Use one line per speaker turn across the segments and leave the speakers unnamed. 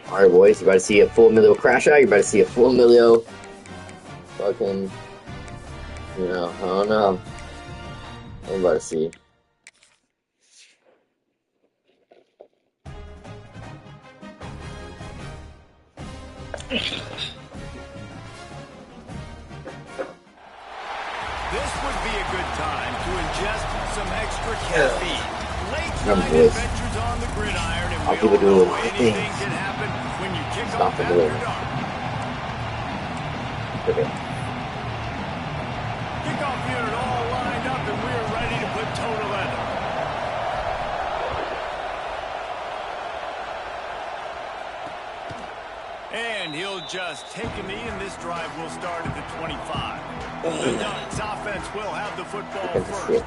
Alright, boys, you about to see a full Emilio crash out? You about to see a full Emilio fucking, you know, I don't know. I'm about to see.
This would be a good time to ingest some extra caffeine. Late night adventures on the gridiron, and we all know anything can happen when you kick off after dark.
Okay.
Kickoff unit all lined up, and we're ready to put toe to leather. And he'll just take a knee, and this drive will start at the 25. The Ducks offense will have the football first.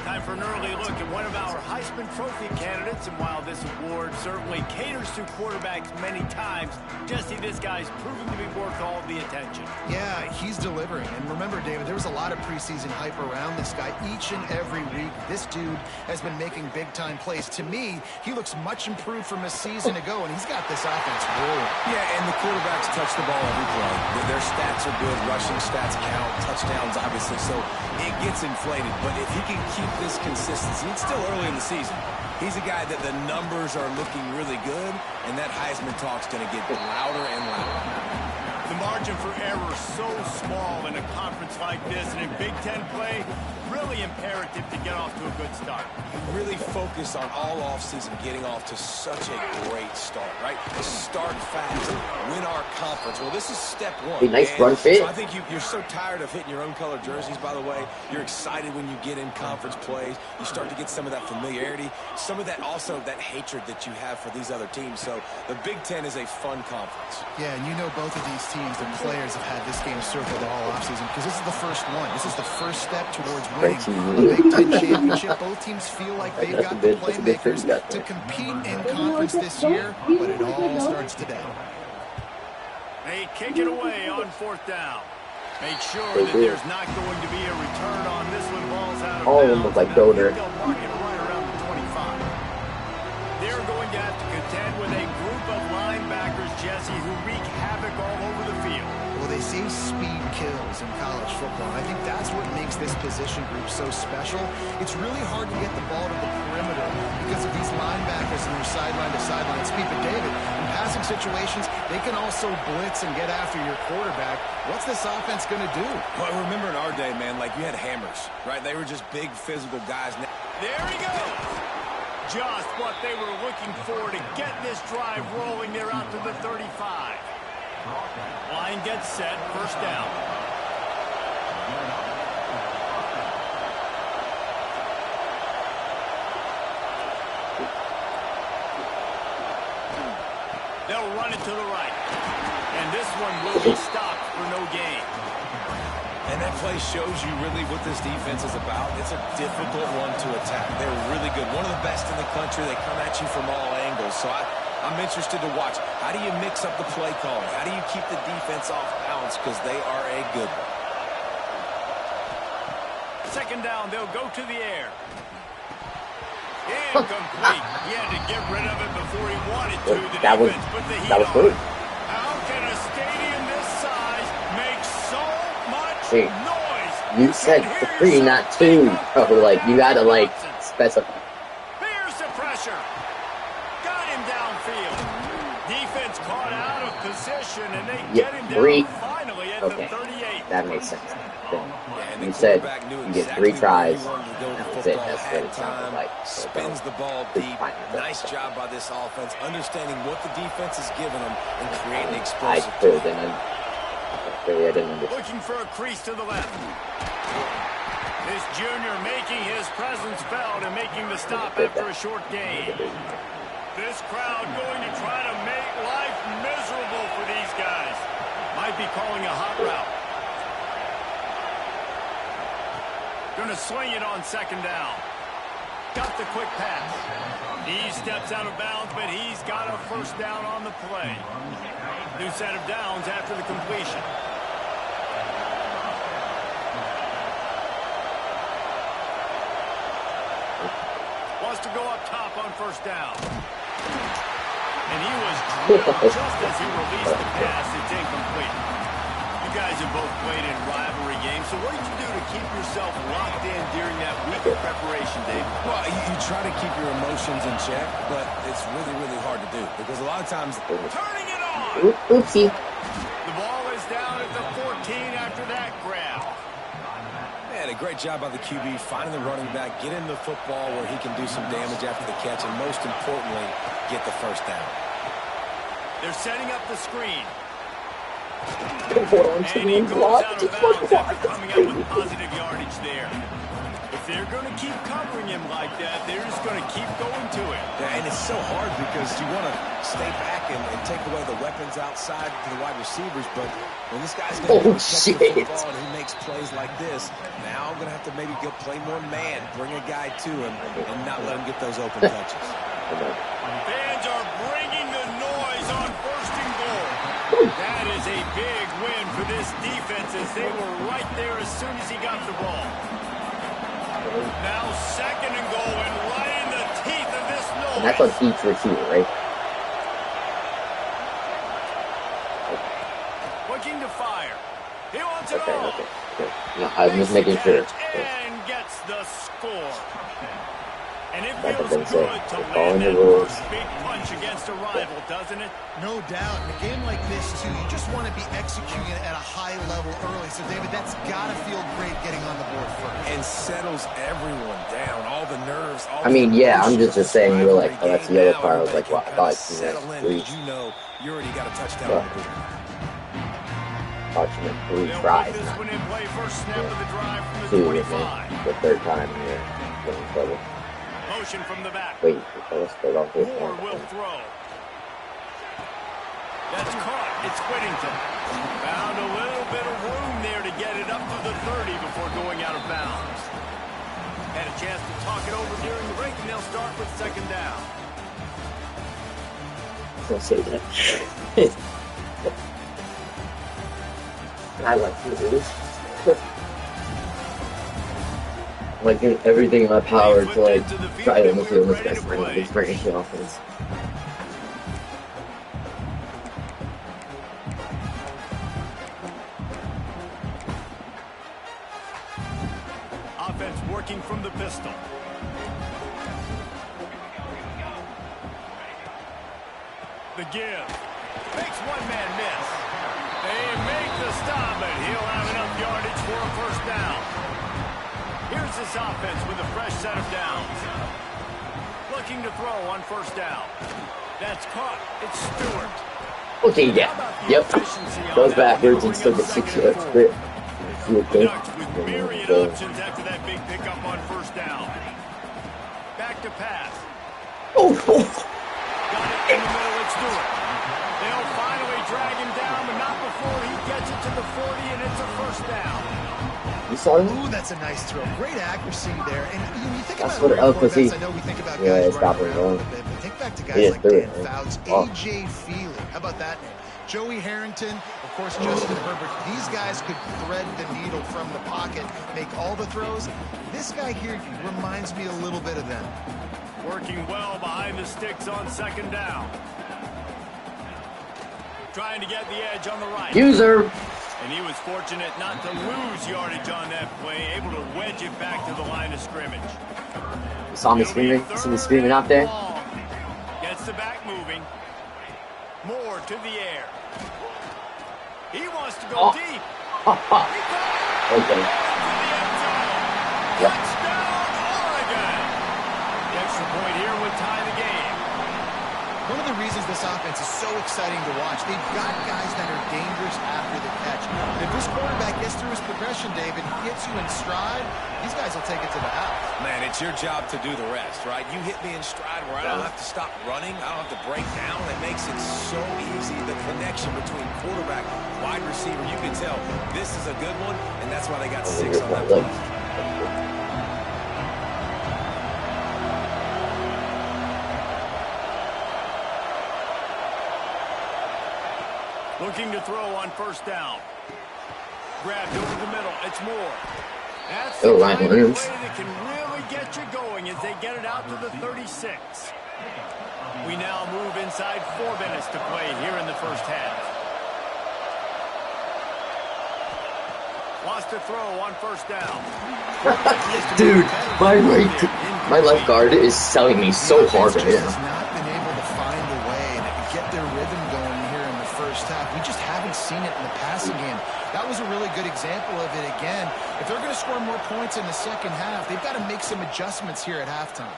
Time for an early look at one of our Heisman Trophy candidates, and while this award certainly caters to quarterbacks many times, Jesse, this guy's proving to be worth all the attention.
Yeah, he's delivering. And remember, David, there was a lot of preseason hype around this guy each and every week. This dude has been making big-time plays. To me, he looks much improved from a season ago, and he's got this offense rolling.
Yeah, and the quarterbacks touch the ball every play. Their stats are good. Rushing stats count. Touchdowns, obviously. So it gets inflated. But if he can keep this consistency, it's still early in the season. He's a guy that the numbers are looking really good, and that Heisman talk's going to get louder and louder.
The margin for error so small in a conference like this, and in Big Ten play, really imperative to get off to a good start.
Really focus on all offseason getting off to such a great start, right? Start fast, win our conference. Well, this is step one.
Hey, nice run fit.
So I think you're so tired of hitting your own color jerseys, by the way. You're excited when you get in conference plays. You start to get some of that familiarity, some of that also that hatred that you have for these other teams. So the Big Ten is a fun conference.
Yeah, and you know both of these teams, the players have had this game circled all offseason because this is the first one. This is the first step towards winning a Big Ten championship. Both teams feel like they've got the playmakers to compete in conference this year, but it all starts today.
They kick it away on fourth down. Make sure that there's not going to be a return on this one. Ball's out of bounds.
All of them look like donor.
They'll mark it right around the 25. They're going to have to contend with a group of linebackers, Jesse, who wreak havoc all over the field.
Well, they say speed kills in college football. I think that's what makes this position group so special. It's really hard to get the ball to the perimeter because of these linebackers and their sideline-to-sideline speed. But, David, in passing situations, they can also blitz and get after your quarterback. What's this offense going to do?
Well, remember in our day, man, like you had hammers, right? They were just big physical guys.
There he goes. Just what they were looking for to get this drive rolling. They're out to the 35. Line gets set. First down. They'll run it to the right. And this one will be stopped for no gain.
And that play shows you really what this defense is about. It's a difficult one to attack. They're really good. One of the best in the country. They come at you from all angles. So I'm interested to watch. How do you mix up the play calling? How do you keep the defense off balance? Because they are a good one.
Second down, they'll go to the air. Incomplete. He had to get rid of it before he wanted to. The defense put the heat on.
Good.
How can a stadium this size make so much noise?
You said 3, not 2. Bro. Like, you gotta, like, specify.
Here's the pressure. Got him downfield. Defense caught out of position, and they get him down finally at the 38.
That makes sense. You said you get 3 tries. That's it. That's what it sounded like.
Spins the ball deep. Nice job by this offense, understanding what the defense is giving them and creating explosive play.
I didn't understand.
Looking for a crease to the left. This junior making his presence felt and making the stop after a short gain. This crowd going to try to make life miserable for these guys. Might be calling a hot route. Going to sling it on second down. Got the quick pass. He steps out of bounds, but he's got a first down on the play. New set of downs after the completion. wants to go up top on first down. And he was drilled just as he released the pass. It's incomplete. You guys have both played in rivalry games, so what did you do to keep yourself locked in during that week of preparation, Dave?
Well, you try to keep your emotions in check, but it's really, really hard to do because a lot of times...
Turning it on!
Oopsie.
The ball is down at the 14 after that grab.
Man, a great job by the QB finding the running back, getting the football where he can do some damage after the catch, and most importantly, get the first down.
They're setting up the screen.
And
he goes out of bounds after coming up with positive yardage there. If they're going to keep covering him like that, they're just going to keep going to it.
Yeah, and it's so hard because you want to stay back and take away the weapons outside to the wide receivers, but when this guy's going to catch the football and he makes plays like this, now I'm going to have to maybe go play more man, bring a guy to him, and not let him get those open touches.
Fans are bringing the noise on first and goal. That is a big win for this defense as they were right there as soon as he got the ball. Now second and goal and right in the teeth of this noise.
And that's on each receiver, right?
Looking to fire. He wants it all.
Okay. No, I'm just making sure.
And gets the score. And it
Like
feels
I've been
good
saying,
to
we're following
land
the
that
rules.
first big punch against a rival, doesn't it?
No doubt. In a game like this, too, you just want to be executing it at a high level early. So, David, that's got to feel great getting on the board first.
And settles everyone down, all the nerves.
I mean, yeah, I'm just saying, you were like, oh, that's the yellow card. I was like, well, I thought
settle in because you know you already got a touchdown.
Thought you meant 3
They'll
tries,
put this
not
one in play first snap of the drive from the
2,
25.
the third time here. Getting in trouble.
Motion from the back.
Wait, let's start off this
Moore
one.
will throw. That's caught. It's Whittington. Found a little bit of room there to get it up to the 30 before going out of bounds. Had a chance to talk it over during the break, and they'll start with second down.
Don't say that. I like to do this. Like doing everything in my power to like try to kill this guy's running this freaking offense.
Offense working from the pistol. The give. Makes one man miss. They make the stop, but he'll have enough yardage for a first down. Here's this offense with a fresh set of downs. Looking to throw on first down. That's caught. It's Stewart.
Okay, yeah. Yep. Goes backwards and still gets 6 yards. Great.
Ducks with myriad options after that big pickup on first down. Back to pass.
Oh,
Got it in the middle. It's Stewart. They'll finally drag him down, but not before he gets it to the 40, and it's a first down.
you saw him?
Ooh, that's a nice throw. Great accuracy there. And you think
That's
about
what
quarterbacks, I know we think about guys running around a bit, but think back to guys like Dan Fouts, A.J. Feely. How about that name? Joey Harrington, of course, Justin Herbert. These guys could thread the needle from the pocket, make all the throws. This guy here reminds me a little bit of them.
Working well behind the sticks on second down. Trying to get the edge on the right.
User.
And he was fortunate not to lose yardage on that play, able to wedge it back to the line of scrimmage.
You saw me screaming? You see me screaming out there?
Gets the back moving. Moore to the air. He wants to go deep.
Okay. Yep.
Touchdown, Oregon. The extra point here would tie the game.
One of the reasons this offense is so exciting to watch, they've got guys that are dangerous after the catch. And if this quarterback gets through his progression, David, gets you in stride, these guys will take it to the house.
Man, it's your job to do the rest, right? You hit me in stride where I don't have to stop running. I don't have to break down. It makes it so easy. The connection between quarterback, wide receiver, you can tell this is a good one, and that's why they got 6 on that play.
Looking to throw on first down. Grabbed over the middle. It's Moore. That's
Oh,
the
Ryan
kind of
Williams.
play that can really get you going as they get it out to the 36. We now move inside 4 minutes to play here in the first half. Lost a throw on first down.
Dude, my left guard is selling me so hard right now.
Has not been able to find a way to get their rhythm going here in the first half. We just haven't seen it in the passing game. That was a really good example of it again. If they're going to score more points in the second half, they've got to make some adjustments here at halftime.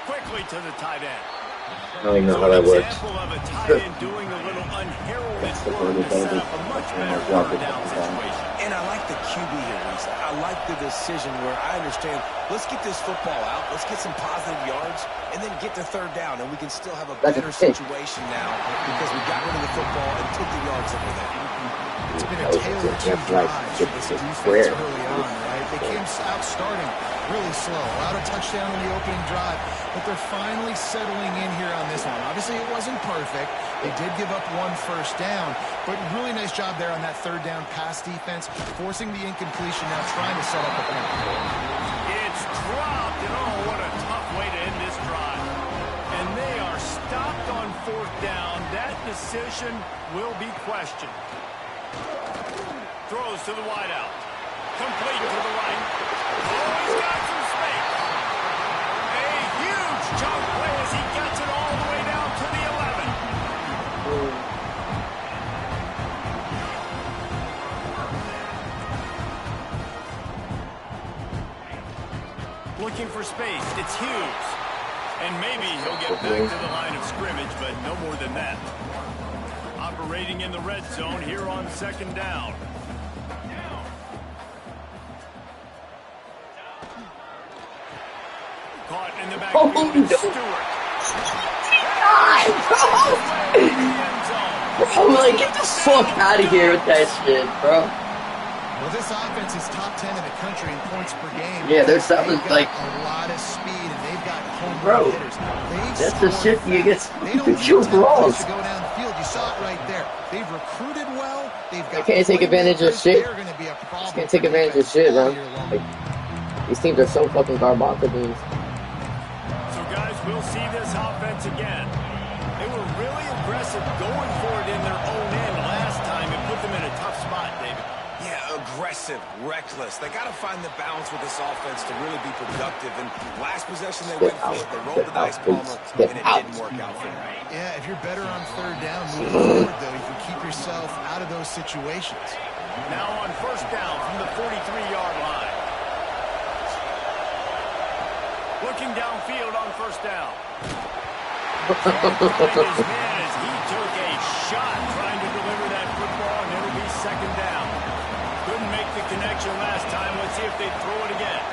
Quickly to the tight end.
I don't even know how that works.
Example of a tight end doing a little unheralded work to set up a much better third down situation.
And I like the QB here, Lisa. I like the decision where I understand, let's get this football out, let's get some positive yards, and then get to third down, and we can still have a better situation now because we got rid of the football and took the yards over there.
It's been a tale of two drives for this defense early on, right? They came out starting really slow, allowed a touchdown in the opening drive, but they're finally settling in here on this one. Obviously, it wasn't perfect. They did give up 1 first down, but really nice job there on that third down pass defense, forcing the incompletion, now trying to set up a punt.
It's dropped, and oh, what a tough way to end this drive. And they are stopped on 4th down. That decision will be questioned. Throws to the wideout. Complete to the right. Oh, he's got some space. A huge chunk play as he gets it all the way down to the 11. Looking for space. It's Hughes. And maybe he'll get back to the line of scrimmage, but no more than that. Operating in the red zone here on 2nd down. Caught in the backfield, Stewart.
Bro, like, get the fuck out of here with that shit, bro.
Well, this offense is top 10 in the country in points per game.
Yeah, there's something like
a lot of speed, and they've got home
bro.
hitters.
That's the shit you get
you
wrong.
to go down the field. You saw it right there. They've recruited well. They've got.
They can't take advantage of shit.
They're going to be a problem.
Can't take advantage of shit, bro. Like, these teams are so fucking garbage.
So, guys, we'll see this offense again. They were really aggressive going for it in their own end last time and put them in a tough spot, David.
Yeah, aggressive, reckless. They got to find the balance with this offense to really be productive. And last possession they went for it. They rolled the dice, Palmer, and it didn't work out for them.
Yeah, if you're better on 3rd down, moving forward, though, you can keep yourself out of those situations.
Now on 1st down from the 43-yard line. Looking downfield on 1st down. His man as he took a shot trying to deliver that football, and it'll be 2nd down. Couldn't make the connection last time. Let's see if they throw it again.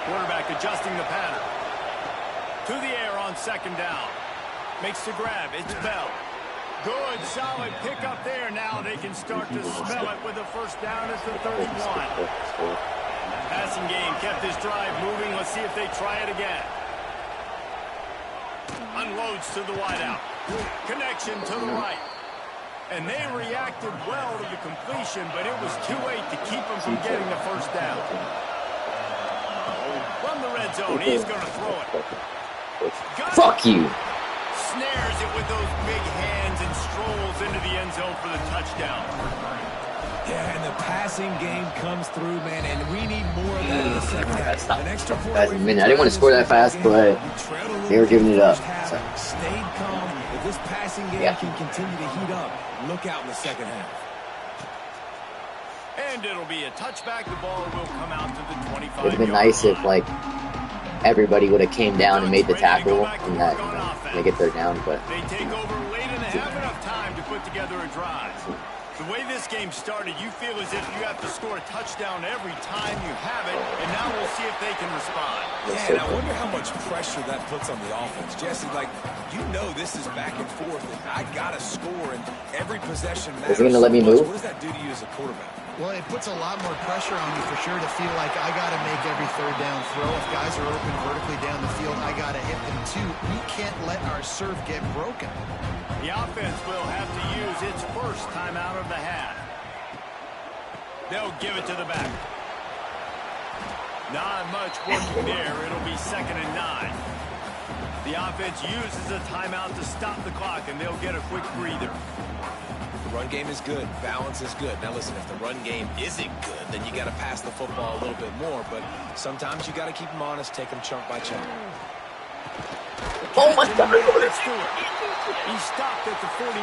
Quarterback adjusting the pattern. To the air on 2nd down. Makes the grab. It's Bell. Good, solid pickup there. Now they can start to smell it with a 1st down at the 31. Passing game kept this drive moving. Let's see if they try it again. Unloads to the wideout. Connection to the right. And they reacted well to the completion, but it was too late to keep them from getting the 1st down. From the red zone, he's going to throw it.
Fuck you.
Snares it with those big hands and strolls into the end zone for the touchdown.
Yeah, and the passing game comes through, man, and we need more of that in the second half. An extra point.
I didn't want to score that fast, but they were giving it up. So.
Stayed calm. If this passing game can continue to heat up, look out in the second half.
And it'll be a touchback. The ball will come out to the 25-yard line.
It'd been nice if, like, everybody would have came down and made the tackle and that, they get third down, but
they take over late and they have enough time to put together a drive. The way this game started, you feel as if you have to score a touchdown every time you have it, and now we'll see if they can respond.
Yeah, and I wonder how much pressure that puts on the offense. Jesse, like, you know this is back and forth, and I got to score, and every possession matters.
Is he going to let me move?
What does that do to you as a quarterback?
Well, it puts a lot more pressure on you for sure to feel like I got to make every third down throw. If guys are open vertically down the field, I got to hit them too. We can't let our serve get broken.
The offense will have to use its first timeout of the half. They'll give it to the back. Not much working there. It'll be 2nd and 9. The offense uses a timeout to stop the clock, and they'll get a quick breather.
The run game is good. Balance is good. Now, listen, if the run game isn't good, then you got to pass the football a little bit more. But sometimes you got to keep them honest, take them chunk by chunk.
Oh, my God.
He stopped at the 49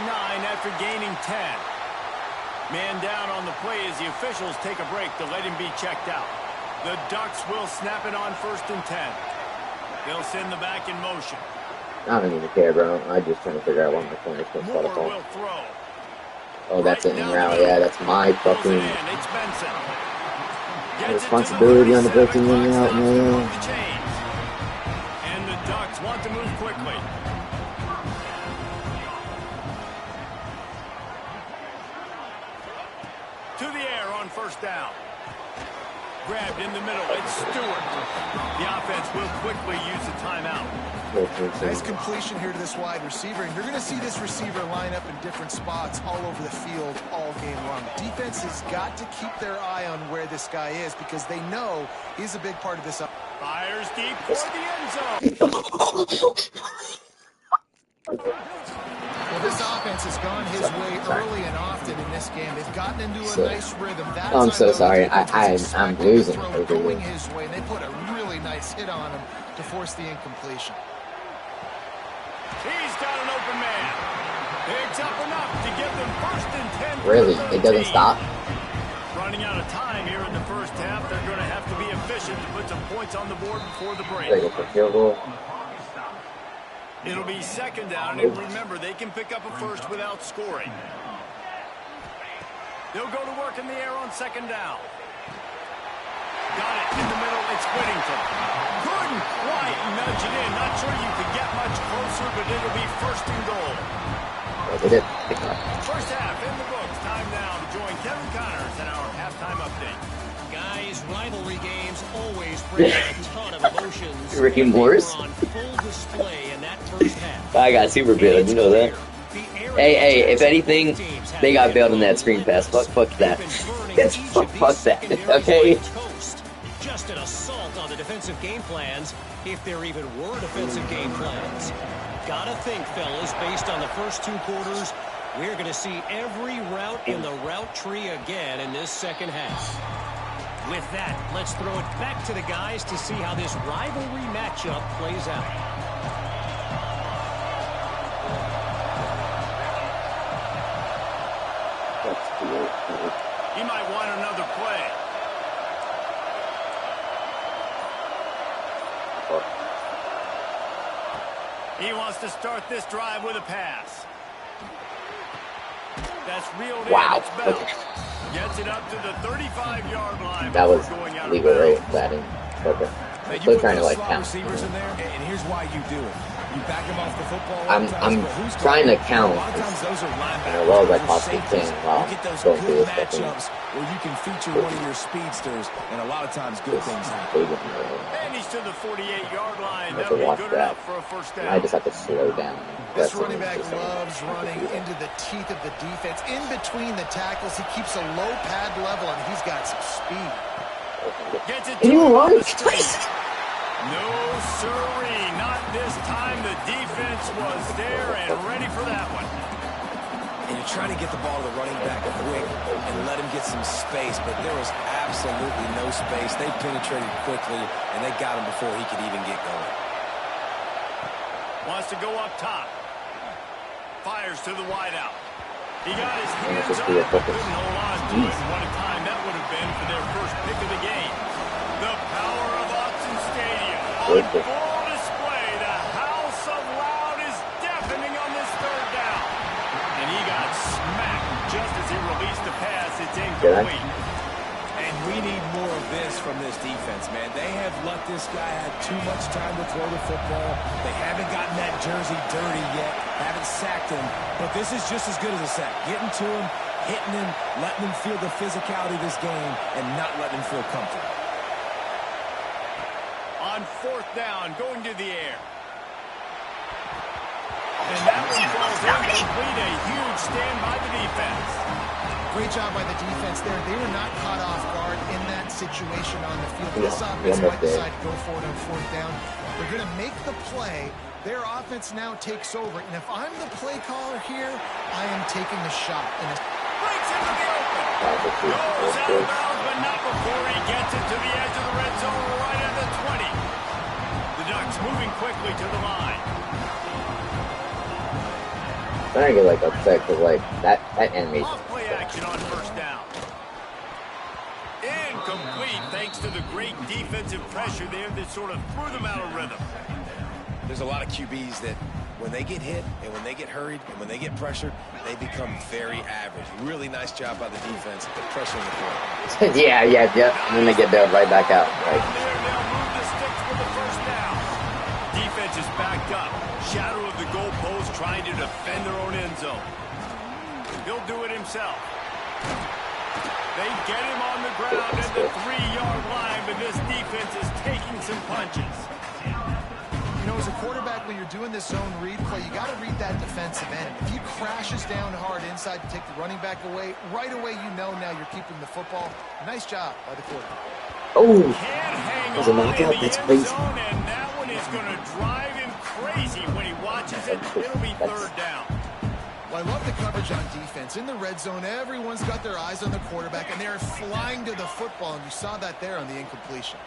after gaining 10. Man down on the play as the officials take a break to let him be checked out. The Ducks will snap it on 1st and 10. They'll send the back in motion.
I don't even care, bro. I'm just trying to figure out what my corner's going to
Moore
start
will throw.
Oh, that's an in-route. Yeah, that's my fucking
It's Benson.
responsibility on the breaking in-route, man.
And the Ducks want to move quickly. To the air on 1st down. Grabbed in the middle. It's Stewart. The offense will quickly use a timeout.
Nice completion here to this wide receiver, and you're going to see this receiver line up in different spots all over the field all game long. Defense has got to keep their eye on where this guy is because they know he's a big part of this.
Fires deep for the end zone.
Well, this offense has gone his way early and often in this game. They've gotten into a nice rhythm.
I'm so sorry. I'm losing over
going
here.
his way, and they put a really nice hit on him to force the incompletion.
He's got an open man. Picks up enough to give them 1st and 10.
Really? It doesn't stop?
Running out of time here in the first half. They're going to have to be efficient to put some points on the board before the break.
They go for field goal.
It'll be 2nd down, and remember, they can pick up a first without scoring. They'll go to work in the air on 2nd down. Got it in the middle. It's Whittington. Couldn't quite nudge it in. Not sure you could get much closer, but it'll be 1st and goal. First half in the books. Time now to join Kevin Connors in our halftime update.
Guys, rivalry games always bring a ton of emotions.
Ricky Morris?
On full display in that first half.
I got super bailed, you know that. Hey, if anything, they got bailed in that screen pass. Fuck that. Fuck that, okay?
Just an assault on the defensive game plans, if there even were defensive game plans. Gotta think, fellas, based on the first 2 quarters, we're going to see every route in the route tree again in this second half. With that, let's throw it back to the guys to see how this rivalry matchup plays out.
He might want another play. He wants to start this drive with a pass. That's reeled in. It's Bell. Gets it up to the 35-yard line.
That was
going out
legal,
of
right?
bounds.
Batting. Okay.
Hey,
Still trying to like
slot
count.
receivers in there, and here's why you do it. You back them off the football.
I'm trying to count
A lot of times those are linebackers.
as well as I
those
possibly
safeties.
can while
You get those
going through
good
this fucking
matchups where you can feature one of your speedsters, and a lot of times good things happen.
stadium.
And he's to the 48-yard line.
I have
That'll
to
be
watch
good
that.
enough for a first down.
I just have to slow down.
This
That's
running back
what I'm
loves running into the teeth of the defense. In between the tackles, he keeps a low pad level, and he's got some speed.
Gets it
And you
to him on
run
the street. No, sirree. Not this time. The defense was there and ready for that one.
And you're trying to get the ball to the running back quick and let him get some space, but there was absolutely no space. They penetrated quickly, and they got him before he could even get going.
Wants to go up top. Fires to the wideout. He got his hands on it, but couldn't hold on to it. What a time that would have been for their first pick of the game. The power of Autzen Stadium on full display. The house of loud is deafening on this 3rd down. And he got smacked just as he released the pass. It's incomplete.
And we need more of this from this defense, man. They have let this guy have too much time to throw the football. They haven't gotten that jersey dirty yet, haven't sacked him, but this is just as good as a sack. Getting to him, hitting him, letting him feel the physicality of this game, and not letting him feel comfortable.
On 4th down, going to the air. And that one falls incomplete. A huge stand by the defense.
Great job by the defense there. They were not caught off guard in that situation on the field. This offense might decide to go for it on 4th down. They're going to make the play. Their offense now takes over. And if I'm the play caller here, I am taking the shot. And
breaks into the open. Goes out of bounds, but not before he gets it to the edge of the red zone right at the 20. The Ducks moving quickly to the line.
I'm trying to get like upset because like that animation.
Off play action on 1st down. Incomplete thanks to the great defensive pressure there that sort of threw them out of rhythm.
There's a lot of QBs that when they get hit and when they get hurried and when they get pressured, they become very average. Really nice job by the defense at pressuring the quarterback.
yeah. And then they get bailed right back out. Right.
They'll move the sticks for the 1st down. Defense is backed up. Shadow of the goalpost trying to defend their own end zone. He'll do it himself. They get him on the ground at the 3-yard line, but this defense is taking some punches.
you know, as a quarterback, when you're doing this zone read play, you got to read that defensive end. If he crashes down hard inside to take the running back away, right away you know now you're keeping the football. Nice job by the quarterback.
Oh, there's a knockout. That's crazy.
And that one is going to drive him crazy when he watches it. It'll be 3rd down.
Well, I love the coverage on defense. In the red zone, everyone's got their eyes on the quarterback, and they're flying to the football, and you saw that there on the incompletion.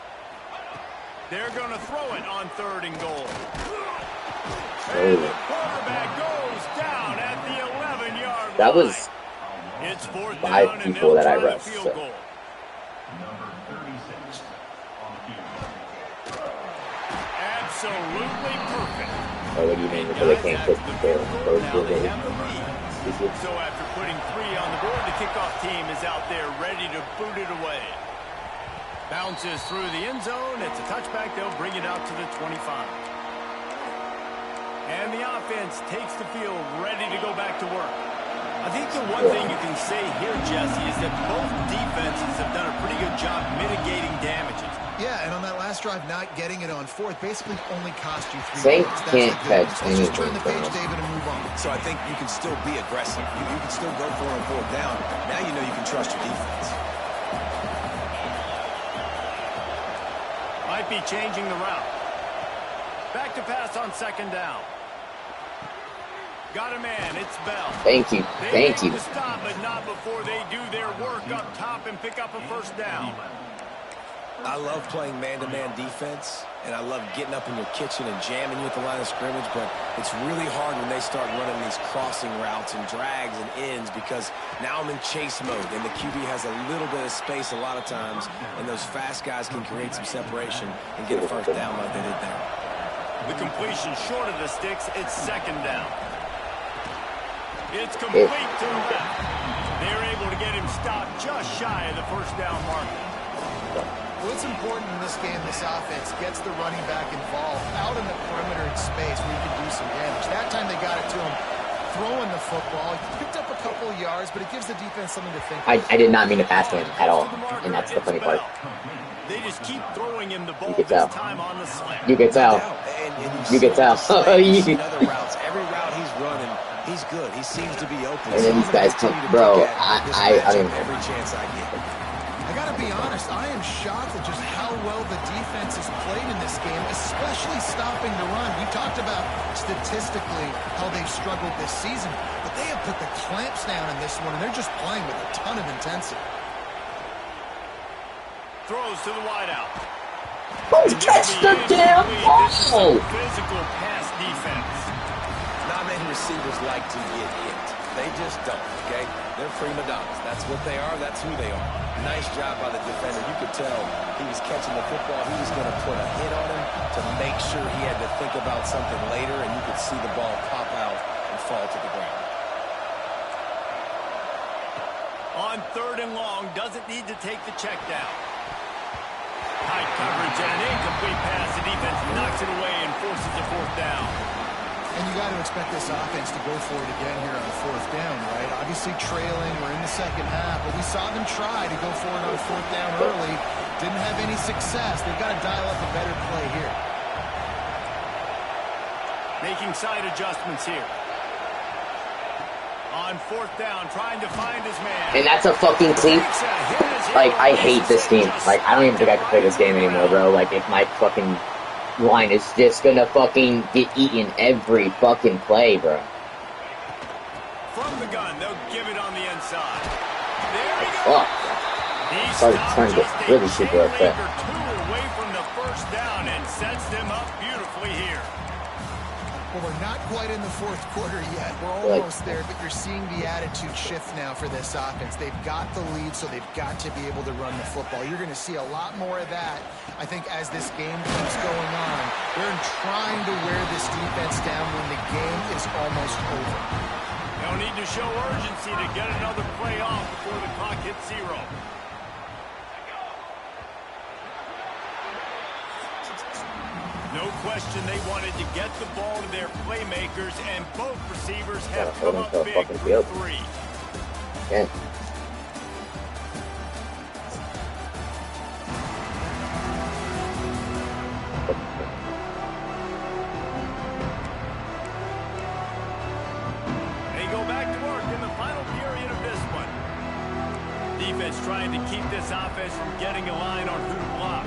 They're going to throw it on 3rd and goal. And the quarterback goes down at the 11-yard line.
That was
it's 4th
5
down,
people that I
and they'll try the
rushed.
field
So.
goal. Absolutely perfect.
Oh, what do you mean? Because they can't put the
Now they have the lead. So after putting 3 on the board, the kickoff team is out there ready to boot it away. Bounces through the end zone. It's a touchback. They'll bring it out to the 25. And the offense takes the field ready to go back to work. I think the one thing you can say here, Jesse, is that both defenses have done a pretty good job mitigating damages.
Yeah, and on that last drive, not getting it on 4th basically only cost you 3
Saints
points.
can't catch
Let's just
anything.
turn the page, David, and move on.
So I think you can still be aggressive. You can still go for it on 4th down. Now you know you can trust your defense.
Might be changing the route. Back to pass on 2nd down. Got a man. It's Bell.
Thank you. Thank you.
They stop, but not before they do their work up top and pick up a 1st down.
I love playing man-to-man defense, and I love getting up in your kitchen and jamming you at the line of scrimmage, but it's really hard when they start running these crossing routes and drags and ends because now I'm in chase mode, and the QB has a little bit of space a lot of times, and those fast guys can create some separation and get a 1st down like they did there.
The completion short of the sticks. It's 2nd down. It's complete to the left. They're able to get him stopped just shy of the 1st down marker.
Well, it's important in this game, this offense gets the running back involved out in the perimeter in space where you can do some damage. That time they got it to him throwing the football. He picked up a couple of yards, but it gives the defense something to think
I did not mean to pass him at all, and that's the funny part.
They just keep throwing him the ball
You can tell.
this time on the slant.
You can tell. You can tell.
Other routes, every route he's running, he's good. He seems to be open.
And then these guys come, bro. I don't even know.
Every chance I get.
I got to be honest, I am shocked at just how well the defense has played in this game, especially stopping the run. We talked about statistically how they've struggled this season, but they have put the clamps down in this one, and they're just playing with a ton of intensity.
Throws to the wideout.
Oh, catch the damn ball!
Physical pass defense.
Not many receivers like to get hit. They just don't, okay? They're prima donnas. That's what they are. That's who they are. Nice job by the defender. You could tell he was catching the football. He was going to put a hit on him to make sure he had to think about something later, and you could see the ball pop out and fall to the ground.
On 3rd and long, doesn't need to take the check down. Tight coverage and an incomplete pass. The defense knocks it away and forces a 4th down.
And you got to expect this offense to go for it again here on 4th down, right? Obviously trailing, we're in the second half, but we saw them try to go for it on 4th down early. Didn't have any success. They've got to dial up a better play here.
Making side adjustments here. On 4th down, trying to find his man.
And that's a fucking clean. Like, I hate this team. Like, I don't even think I can play this game anymore, bro. Like, if my fucking line is just gonna fucking get eaten every fucking play, bro.
From the gun, they'll give it on the inside. There he
Fuck.
goes.
Starting to get really super upset.
Away from the 1st down and sets them up beautifully here.
Well, we're not quite in the 4th quarter yet. We're almost there, but you're seeing the attitude shift now for this offense. They've got the lead, so they've got to be able to run the football. You're going to see a lot more of that, I think, as this game keeps going on. They're trying to wear this defense down when the game is almost over.
They'll need to show urgency to get another play off before the clock hits 0. No question they wanted to get the ball to their playmakers, and both receivers have come up big for 3.
Yeah.
They go back to work in the final period of this one. Defense trying to keep this offense from getting a line on who to block.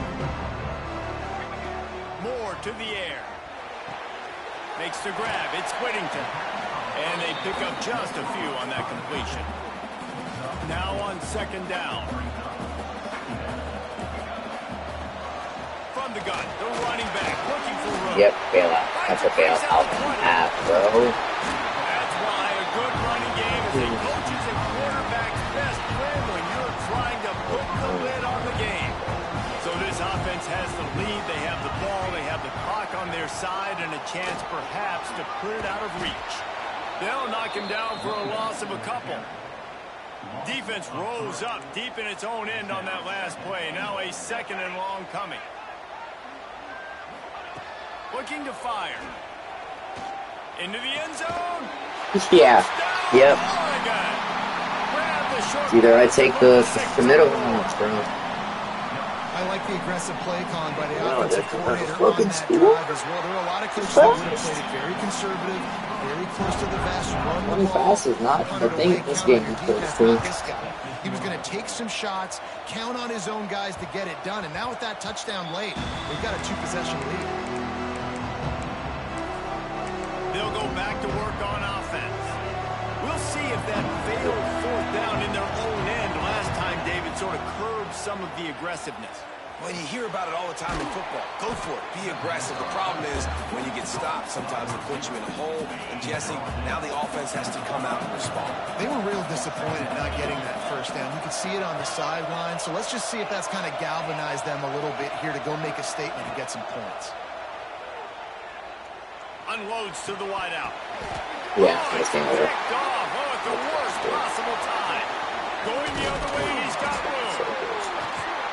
Moore to the air. Makes the grab. It's Whittington. And they pick up just a few on that completion. Now on 2nd down. From the gun, the running back looking for room.
Yep, bailout. That's a bailout and a half, bro.
That's why a good running game is a coach's and quarterback's best friend when you're trying to put the lid on the game. So this offense has the lead. They have the ball. They have the clock on their side and a chance perhaps to put it out of reach. They'll knock him down for a loss of a couple. Defense rolls up deep in its own end on that last play. Now a 2nd and long coming. Looking to fire. Into the end zone.
Yeah. Yep.
It's
either I take the middle one, bro.
I like the aggressive play calling by the
No,
offensive
that's
coordinator
fucking
on that
stupid.
drive as well. There are a lot of coaches that would have played it very conservative, very close to the vest, run the
Running
ball.
fast is not the
punted
thing
away,
in this
count on
game
your
for this
defense,
team.
not this guy. He was going to take some shots, count on his own guys to get it done, and now with that touchdown late, they've got a 2-possession lead.
They'll go back to work on offense. We'll see if that failed 4th down in their own end last time David sort of curbed some of the aggressiveness.
Well, you hear about it all the time in football. Go for it. Be aggressive. The problem is when you get stopped, sometimes it puts you in a hole. And, Jesse, now the offense has to come out and respond.
They were real disappointed not getting that 1st down. You could see it on the sideline. So let's just see if that's kind of galvanized them a little bit here to go make a statement and get some points.
Unloads to the wideout.
Yeah, this game over.
Picked off. Oh, at the worst possible time. Going the other way, he's got room.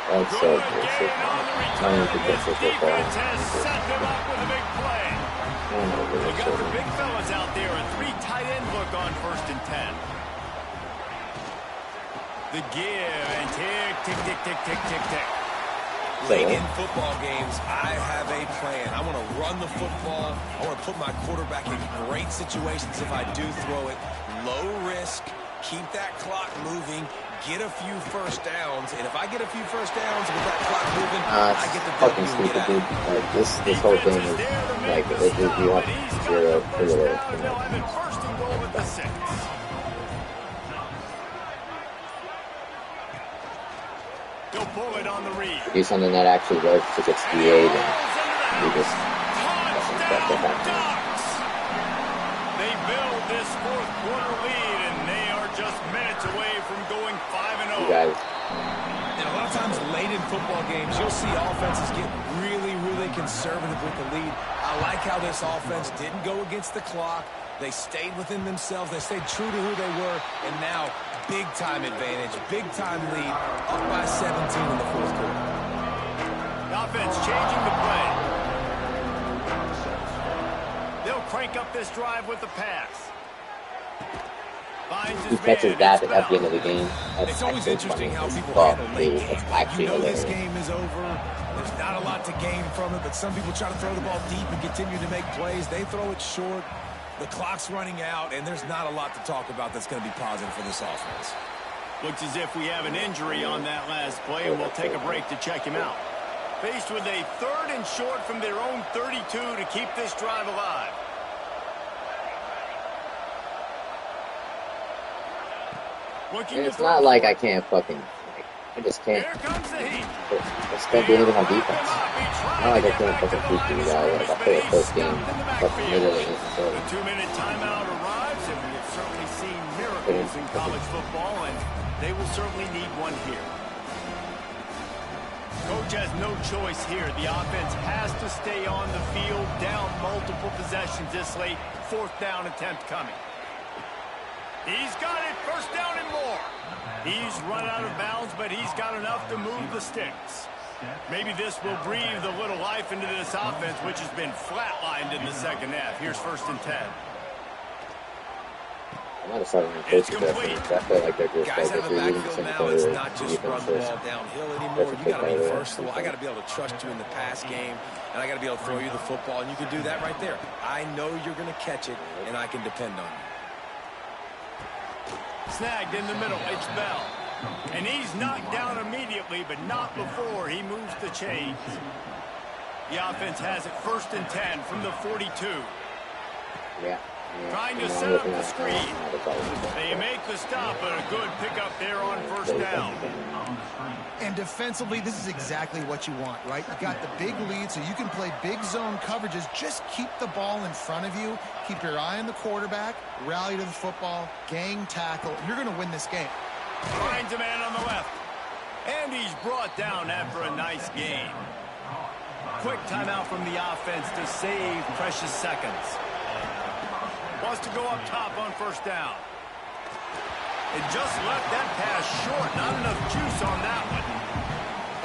That's so
Good
bullshit.
gain on the
Trying to
return.
get
This
this football.
defense has set them up with a big play. They got the big fellas out there. A 3 tight end look on 1st and 10. The give and tick, tick, tick, tick, tick, tick, tick.
Late in football games, I have a plan. I want to run the football. I want to put my quarterback in great situations if I do throw it. Low risk, keep that clock moving, get a few 1st downs. And if I get a few 1st downs with that clock moving, I get the
fucking
W and
stupid,
get
dude.
out.
Like, this whole thing is, like, you want 0 for the
They'll have it 1st and goal at the 6. They'll pull it on the read.
do something that actually works to get to the 8 and you just expect that happen.
They build this 4th quarter lead, and they are just minutes away from going 5-0.
You guys.
And a lot of times late in football games, you'll see offenses get really, really conservative with the lead. I like how this offense didn't go against the clock. They stayed within themselves. They stayed true to who they were. And now, big-time advantage, big-time lead, up by 17 in the 4th quarter.
The offense changing the play. They'll crank up this drive with the pass.
He catches that at the end of the game.
It's always interesting how people handle late games. You know this game is over. There's not a lot to gain from it, but some people try to throw the ball deep and continue to make plays. They throw it short. The clock's running out, and there's not a lot to talk about that's going to be positive for this offense.
Looks as if we have an injury on that last play, and we'll take a break to check him out. Faced with a 3rd and short from their own 32 to keep this drive alive.
And it's not like I can't fucking, I just can't. I can't do anything on defense. Not like I can't fucking keep these guys. Like I play a close game, fucking literally. So.
The 2-minute timeout arrives, and we have certainly seen miracles in college football, and they will certainly need one here. Coach has no choice here. The offense has to stay on the field, down multiple possessions this late. 4th down attempt coming. He's got it, 1st down and more. He's run out of bounds, but he's got enough to move the sticks. Maybe this will breathe a little life into this offense, which has been flatlined in the 2nd half. Here's 1st and 10.
I'm not starting to coach possession. I feel like they're just
Guys have a
using the
backfield
same
now. It's
player.
not just run the ball downhill anymore. You got to be versatile. I got to be able to trust you in the pass game, and I got to be able to throw you the football, and you can do that right there. I know you're going to catch it, and I can depend on you.
Snagged in the middle, it's Bell. And he's knocked down immediately, but not before he moves the chains. The offense has it 1st and 10 from the 42.
Yeah.
Trying to set up the screen. They make the stop, but a good pickup there on 1st down.
And defensively, this is exactly what you want, right? You got the big lead, so you can play big zone coverages. Just keep the ball in front of you. Keep your eye on the quarterback. Rally to the football. Gang tackle. You're going to win this game.
Finds a man on the left. And he's brought down after a nice gain. Quick timeout from the offense to save precious seconds. Wants to go up top on 1st down. It just left that pass short. Not enough juice on that one.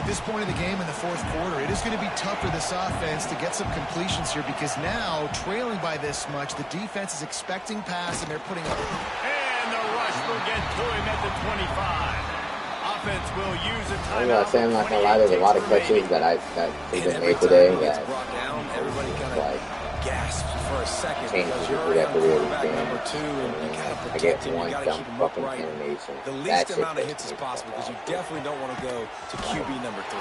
At this point of the game in the 4th quarter, it is going to be tough for this offense to get some completions here because now, trailing by this much, the defense is expecting pass and they're putting up.
And the rush will get to him at the 25. Offense will use a timeout.
I'm gonna say, I'm not gonna lie, there's a lot of catches that have been made today that
everybody kind of gasps for a second
changes
because you're
the career of the
quarterback
game.
number 2 and you got to
I get
protect him. You
one
got to
dumb
keep him
fucking
upright.
animation.
The
That
least
shit
amount of
gets
hits as
me
possible because you
off.
definitely don't want to go to QB number 3.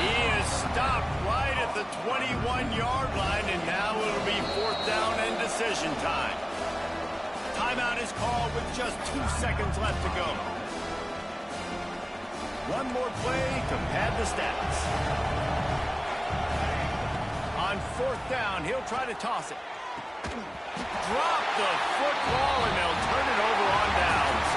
He is stopped right at the 21-yard line, and now it'll be 4th down and decision time. Timeout is called with just 2 seconds left to go. One more play to pad the stats. On 4th down, he'll try to toss it. Drop the football, and they'll turn it over on downs.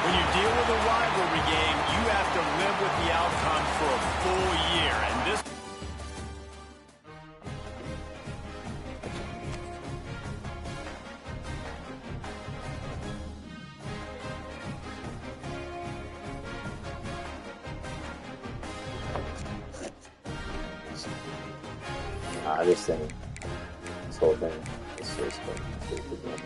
When you deal with a rivalry game, you have to live with the outcome for a full year. And this...
This thing, this whole thing, this is good.